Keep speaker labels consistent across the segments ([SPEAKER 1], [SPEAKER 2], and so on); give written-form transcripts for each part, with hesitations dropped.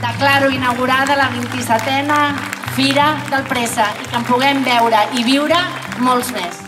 [SPEAKER 1] declaro inaugurada la 27a Fira del Pressa i que en puguem veure i viure molts més.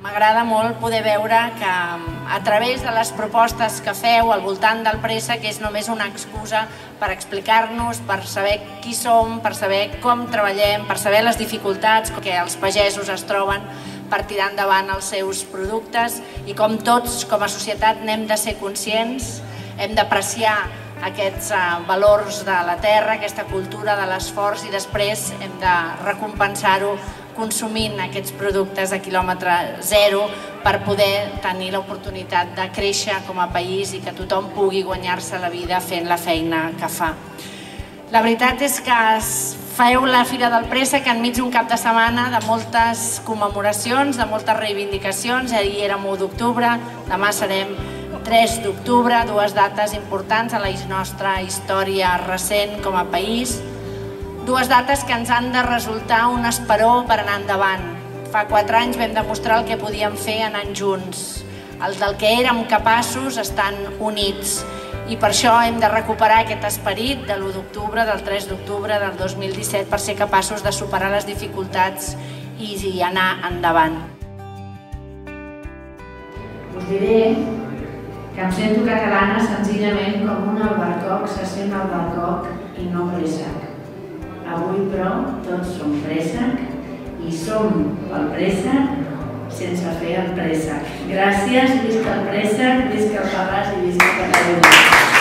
[SPEAKER 1] M'agrada molt poder veure que a través de les propostes que feu al voltant del préssec és només una excusa per explicar-nos, per saber qui som, per saber com treballem, per saber les dificultats que els pagesos es troben per tirar endavant els seus productes i com tots, com a societat, n'hem de ser conscients, hem d'apreciar aquests valors de la terra, aquesta cultura de l'esforç i després hem de recompensar-ho consumint aquests productes de quilòmetre zero per poder tenir l'oportunitat de créixer com a país i que tothom pugui guanyar-se la vida fent la feina que fa. La veritat és que feu la Fira del Préssec enmig d'un cap de setmana de moltes commemoracions, de moltes reivindicacions. Ahir érem 1 d'octubre, demà serem 3 d'octubre, dues dates importants a la nostra història recent com a país. Dues dates que ens han de resultar un esperó per anar endavant. Fa 4 anys vam demostrar el que podíem fer anant junts. El del que érem capaços estant units. I per això hem de recuperar aquest esperit de l'1 d'octubre, del 3 d'octubre del 2017 per ser capaços de superar les dificultats i anar endavant. Us diré que em sento catalana senzillament com un albercoc se sent albercoc i no préssec. Avui, però, tots som préssec i som el préssec sense fer el préssec. Gràcies, visca el préssec, visca el Pallars i visca Catalunya.